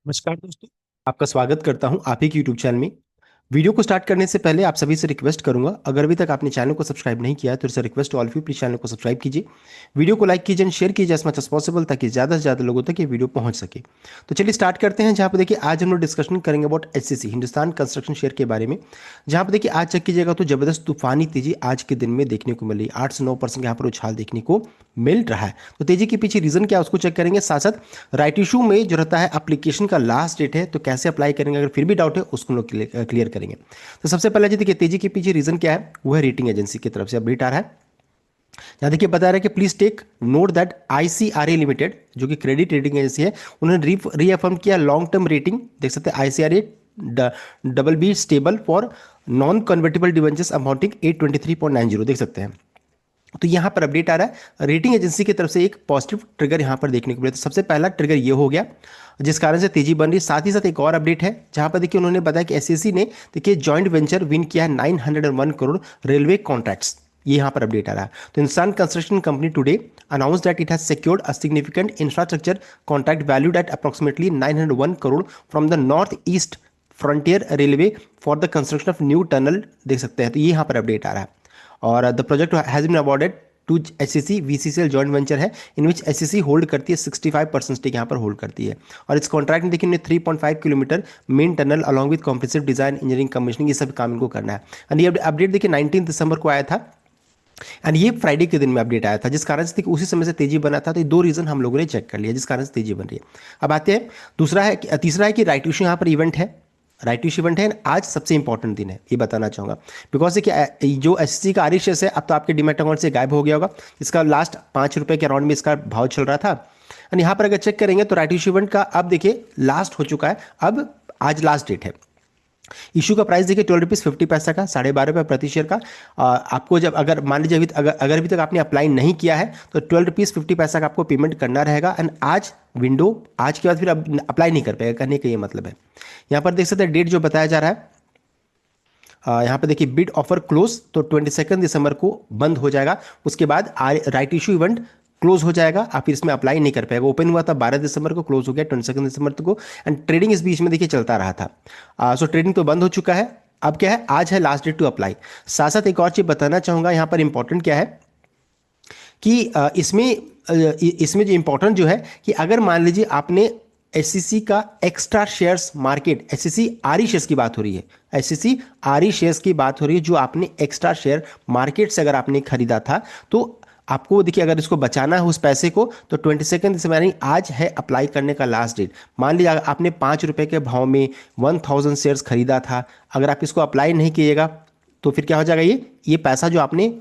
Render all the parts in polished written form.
नमस्कार दोस्तों। आपका स्वागत करता हूं आप ही के यूट्यूब चैनल में। वीडियो को स्टार्ट करने से पहले आप सभी से रिक्वेस्ट करूंगा, अगर अभी तक आपने चैनल को सब्सक्राइब नहीं किया है तो इसे request all of you please channel को सब्सक्राइब कीजिए। वीडियो को लाइक कीजिए एंड शेयर कीजिए एज मच एज पॉसिबल, ताकि ज़्यादा से ज़्यादा लोगों तक ये वीडियो पहुंच सके। तो चलिए स्टार्ट करते हैं। जहां पर देखिए आज हम लोग डिस्कशन करेंगे about HCC Hindustan construction share के बारे में। जहां पर देखिए आज चेक कीजिएगा तो जबरदस्त तूफानी तेजी आज के दिन में देखने को मिली, 8 से 9% यहाँ पर उछाल देखने को मिल रहा है। तो तेजी के पीछे रीजन क्या है उसको चेक करेंगे। साथ साथ राइट इशू में जो रहता है एप्लीकेशन का लास्ट डेट है, तो कैसे अप्लाई करेंगे, अगर फिर भी डाउट है उसको लोग क्लियर करेंगे। तो सबसे पहले जी देखिए तेजी के पीछे रीजन क्या है, वो है रेटिंग एजेंसी की तरफ से अपडेट आ रहा है। यहाँ देखिए बता रहा है कि please take note that ICRA limited, जो कि क्रेडिट रेटिंग एजेंसी है, उन्होंने रीअफर्म किया लॉन्ग टर्म रेटिंग। देख सकते हैं ICRA double be stable for non convertible debentures amounting 823.90, देख सकते हैं। तो यहाँ पर अपडेट आ रहा है रेटिंग एजेंसी की तरफ से एक पॉजिटिव ट्रिगर यहाँ पर देखने को मिला। तो सबसे पहला ट्रिगर ये हो गया जिस कारण से तेजी बन रही है। साथ ही साथ एक और अपडेट है जहाँ पर देखिए उन्होंने बताया कि एसएससी ने देखिए जॉइंट वेंचर विन किया है 901 करोड़ रेलवे कॉन्ट्रैक्ट्स। ये यहाँ पर अपडेट आ रहा है। तो Hindustan construction company today announce that it has secured a significant infrastructure contract valued at approximately 901 crore from the north east frontier railway for the construction of new tunnel, देख सकते हैं। तो ये यहाँ पर अपडेट आ रहा है। और the project has been awarded to HCC VCCL joint venture है, इन विच एचसीसी होल्ड करती है 65% स्टेक यहाँ पर होल्ड करती है। और इस कॉन्ट्रैक्ट में देखिए 3.5 kilometre main tunnel along with comprehensive design engineering commissioning, ये सब काम इनको करना है। एंड ये अपडेट देखिए 19 दिसंबर को आया था एंड ये फ्राइडे के दिन में अपडेट आया था, जिस कारण से उसी समय से तेजी बना था। तो ये दो रीजन हम लोगों ने चेक कर लिया जिस कारण से तेजी बन रही है। अब आते हैं तीसरा है कि राइट इशू यहाँ पर इवेंट है। राइट इशू इवेंट है आज सबसे इंपॉर्टेंट दिन है, ये बताना चाहूंगा। बिकॉज देखिए जो एसएससी का आरई शेयर है अब तो आपके डीमैट अकाउंट से गायब हो गया होगा। इसका लास्ट 5 रुपए के अराउंड में इसका भाव चल रहा था। एंड यहाँ पर अगर चेक करेंगे तो राइट इशू इवेंट का अब देखिए लास्ट हो चुका है। अब आज लास्ट डेट है। इशू का प्राइस देखिए 12 रुपीज़ 50 पैसा का, 12.5 रुपये प्रति शेयर का। आपको जब अगर मान लीजिए अगर अभी तक आपने अप्लाई नहीं किया है तो 12 रुपीज़ 50 पैसा का आपको पेमेंट करना रहेगा। एंड आज विंडो, आज के बाद फिर अप्लाई नहीं कर पाएगा, करने का ये मतलब है। यहाँ पर देख सकते हैं डेट जो बताया जा रहा है। यहाँ पे देखिए बिड ऑफर क्लोज, तो 22 दिसंबर को बंद हो जाएगा। उसके बाद राइट इशू इवेंट क्लोज हो जाएगा, आप फिर इसमें अप्लाई नहीं कर पाएगा। ओपन हुआ था 12 दिसंबर को, क्लोज हो गया 22 दिसंबर को। एंड ट्रेडिंग इस बीच में देखिए चलता रहा था। सो ट्रेडिंग तो बंद हो चुका है। अब क्या है, आज है लास्ट डेट टू अप्लाई। साथ साथ एक और चीज बताना चाहूंगा, यहाँ पर इंपॉर्टेंट क्या है कि इसमें जो इंपॉर्टेंट जो है कि अगर मान लीजिए आपने एससीसी का एक्स्ट्रा शेयर्स मार्केट, एससीसी आरई शेयर्स की बात हो रही है, एससीसी आरई शेयर्स की बात हो रही है, जो आपने एक्स्ट्रा शेयर मार्केट से अगर आपने खरीदा था, तो आपको देखिए अगर इसको बचाना है उस पैसे को, तो 22 दिसंबर यानी आज है अप्लाई करने का लास्ट डेट। मान लीजिए आपने 5 रुपए के भाव में 1000 शेयर्स खरीदा था, अगर आप इसको अप्लाई नहीं कीजिएगा तो फिर क्या हो जाएगा, ये पैसा जो आपने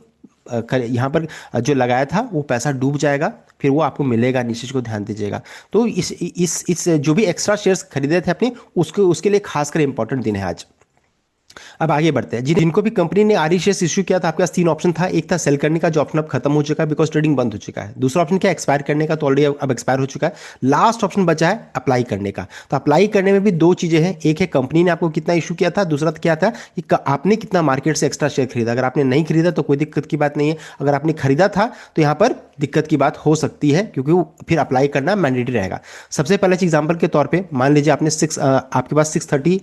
यहाँ पर जो लगाया था वो पैसा डूब जाएगा, फिर वो आपको मिलेगा नहीं, इस चीज को ध्यान दीजिएगा। तो इस जो भी एक्स्ट्रा शेयर्स खरीदे थे अपने, उसके लिए खासकर इंपॉर्टेंट दिन है आज। अब आगे बढ़ते हैं। जिनको भी कंपनी ने आरई शेयर्स इश्यू किया था, आपके पास 3 ऑप्शन था। एक था सेल करने का, जो ऑप्शन अब खत्म हो चुका है बिकॉज ट्रेडिंग बंद हो चुका है। दूसरा ऑप्शन क्या, एक्सपायर करने का, तो ऑलरेडी अब एक्सपायर हो चुका है। लास्ट ऑप्शन बचा है अप्लाई करने का। तो अप्लाई करने में भी 2 चीजें हैं, एक है कंपनी ने आपको कितना इशू किया था, दूसरा क्या था कि आपने कितना मार्केट से एक्स्ट्रा शेयर खरीदा। अगर आपने नहीं खरीदा तो कोई दिक्कत की बात नहीं है, अगर आपने खरीदा था तो यहाँ पर दिक्कत की बात हो सकती है, क्योंकि वो फिर अप्लाई करना मैंडेटरी रहेगा। सबसे पहले एग्जाम्पल के तौर पर मान लीजिए आपने आपके पास 630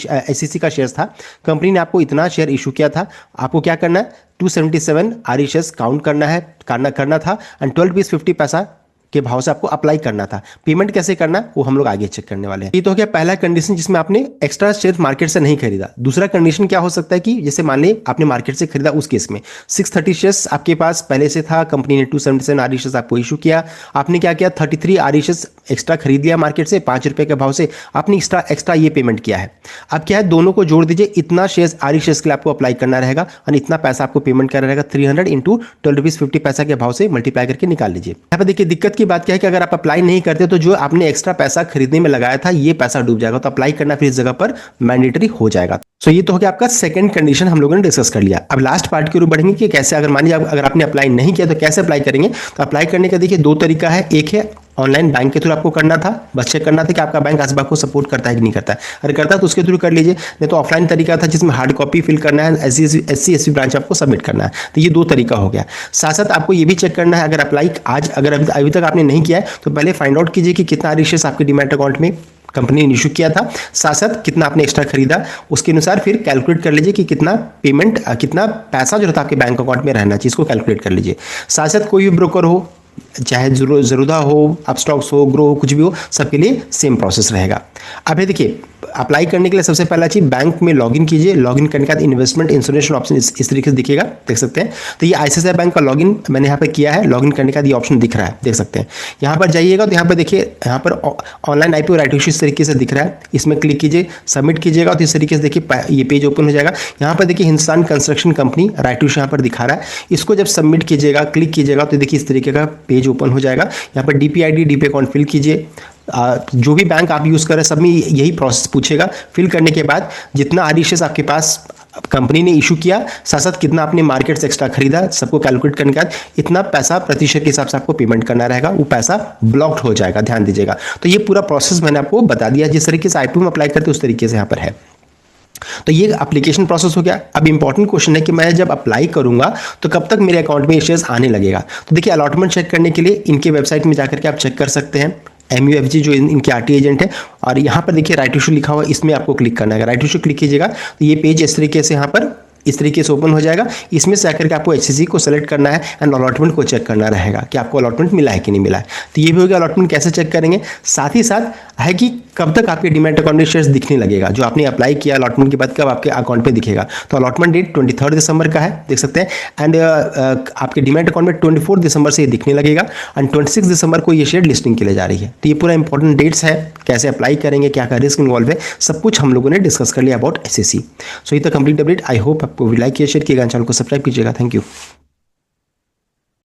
एससीसी का शेयर था, कंपनी ने आपको इतना शेयर इशू किया था, आपको क्या करना है 277 आरई शेयर्स काउंट करना था एंड 12 रुपीज़ 50 पैसा के भाव से आपको अप्लाई करना था। पेमेंट कैसे करना वो हम लोग आगे चेक करने वाले हैं। ये तो हो गया पहला कंडीशन जिसमें आपने एक्स्ट्रा शेयर मार्केट से नहीं खरीदा। दूसरा कंडीशन क्या हो सकता है कि जैसे मान ली आपने मार्केट से खरीदा, उस केस में 630 शेयर्स आपके पास पहले से था, कंपनी ने 277 आरई शेयर्स आपको इशू किया, आपने क्या किया 33 आरई शेयर्स एक्स्ट्रा खरीद लिया मार्केट से 5 रुपए के भाव से, आपने एक्स्ट्रा ये पेमेंट किया है। अब क्या है, दोनों को जोड़ दीजिए, इतना शेयर्स आरई शेयर्स के लिए आपको अप्लाई करना रहेगा और इतना पैसा आपको पेमेंट करना रहेगा। 300 इंटू 12 रुपीज़ 50 के भाव से मल्टीप्लाई करके निकाल लीजिए। यहाँ पर देखिए दिक्कत की बात क्या है कि अगर आप अप्लाई नहीं करते तो जो आपने एक्स्ट्रा पैसा खरीदने में लगाया था ये पैसा डूब जाएगा, तो अप्लाई करना फिर इस जगह पर मैंडेटरी हो जाएगा। सो ये तो हो गया आपका सेकंड कंडीशन, हम लोगों ने डिस्कस कर लिया। अब लास्ट पार्ट की ओर बढ़ेंगे कि कैसे, अगर मान लीजिए अगर आपने अप्लाई नहीं किया तो कैसे अप्लाई करेंगे। तो अप्लाई करने का देखिए 2 तरीका है, एक है ऑनलाइन बैंक के थ्रू आपको करना था, बस चेक करना था कि आपका बैंक आसपास को सपोर्ट करता है कि नहीं करता है। अगर करता है तो उसके थ्रू कर लीजिए, नहीं तो ऑफलाइन तरीका था जिसमें हार्ड कॉपी फिल करना है, एससी ब्रांच आपको सबमिट करना है। तो ये 2 तरीका हो गया। साथ साथ आपको ये भी चेक करना है, अगर अप्लाई आज अगर अभी तक आपने नहीं किया है तो पहले फाइंड आउट कीजिए कि कितना रिशेस आपके डीमैट अकाउंट में कंपनी ने इशू किया था, साथ साथ कितना आपने एक्स्ट्रा खरीदा, उसके अनुसार फिर कैलकुलेट कर लीजिए कि कितना पेमेंट, कितना पैसा जो रहता है आपके बैंक अकाउंट में रहना चाहिए, इसको कैलकुलेट कर लीजिए। साथ साथ कोई भी ब्रोकर हो, चाहे ज़रूदा हो, अपस्टॉक्स हो, ग्रो हो, कुछ भी हो, सबके लिए सेम प्रोसेस रहेगा। अब ये देखिए, अप्लाई करने के लिए सबसे पहला चीज़ बैंक में लॉगिन कीजिए। लॉगिन करने के बाद इन्वेस्टमेंट इंश्योरेंस ऑप्शन इस तरीके से दिखेगा, देख सकते हैं। तो ये आईसीआईसीआई बैंक का लॉगिन मैंने यहाँ पे किया है। लॉगिन करने के बाद ये ऑप्शन दिख रहा है, देख सकते हैं। यहाँ पर जाइएगा तो यहाँ पर देखिए, यहाँ पर ऑनलाइन आईपीओ राइट इशू इस तरीके से दिख रहा है, इसमें क्लिक कीजिए, सबमिट कीजिएगा तो इस तरीके से देखिए ये पेज ओपन हो जाएगा। यहाँ पर देखिए Hindustan construction company right issue यहाँ पर दिखा रहा है, इसको जब सबमिट कीजिएगा, क्लिक कीजिएगा तो देखिए इस तरीके का पेज ओपन हो जाएगा। यहाँ पर डीपीआईडी, डीपी अकाउंट फिल कीजिए। जो भी बैंक आप यूज़ कर रहे हैं सब में यही प्रोसेस पूछेगा। फिल करने के बाद जितना आरईएस आपके पास कंपनी ने इशू किया, साथ साथ कितना आपने मार्केट से एक्स्ट्रा खरीदा, सबको कैलकुलेट करने के बाद इतना पैसा प्रतिशत के हिसाब से आपको पेमेंट करना रहेगा, वो पैसा ब्लॉक्ड हो जाएगा, ध्यान दीजिएगा। तो ये पूरा प्रोसेस मैंने आपको बता दिया, जिस तरीके से आईपीओ में अप्लाई करते उस तरीके से यहाँ पर है। तो ये एप्लीकेशन प्रोसेस हो गया। अब इंपॉर्टेंट क्वेश्चन है कि मैं जब अप्लाई करूंगा तो कब तक मेरे अकाउंट में शेयर्स आने लगेगा। तो देखिए, अलॉटमेंट चेक करने के लिए इनके वेबसाइट में जाकर के आप चेक कर सकते हैं, MUFG जो इनके RT एजेंट है। और यहाँ पर देखिए राइट इशू लिखा हुआ है, इसमें आपको क्लिक करना है। राइट इशू क्लिक कीजिएगा तो ये पेज इस तरीके से यहाँ पर इस तरीके से ओपन हो जाएगा। इसमें से आकर के आपको HCC को सेलेक्ट करना है एंड अलॉटमेंट को चेक करना रहेगा कि आपको अलॉटमेंट मिला है कि नहीं मिला है। तो ये भी हो गया अलॉटमेंट कैसे चेक करेंगे। साथ ही साथ है कि कब तक आपके डीमैट अकाउंट में शेयर्स दिखने लगेगा, जो आपने अप्लाई किया अलॉटमेंट के बाद कब आपके अकाउंट पे दिखेगा। तो अलॉटमेंट डेट 23 दिसंबर का है, देख सकते हैं। एंड आपके डीमैट अकाउंट में 24 दिसंबर से ये दिखने लगेगा एंड 26 दिसंबर को ये शेयर लिस्टिंग के लिए जा रही है। तो ये पूरा इंपॉर्टेंट डेट्स है, कैसे अप्लाई करेंगे, क्या क्या रिस्क इन्वॉल्व है, सब कुछ हम लोगों ने डिस्कस कर लिया अबाउट SSC। सो ये तो कंप्लीट अपडेट। आई होप आपको लाइक किया, शेयर किया, चैनल को सब्सक्राइब कीजिएगा। Thank you.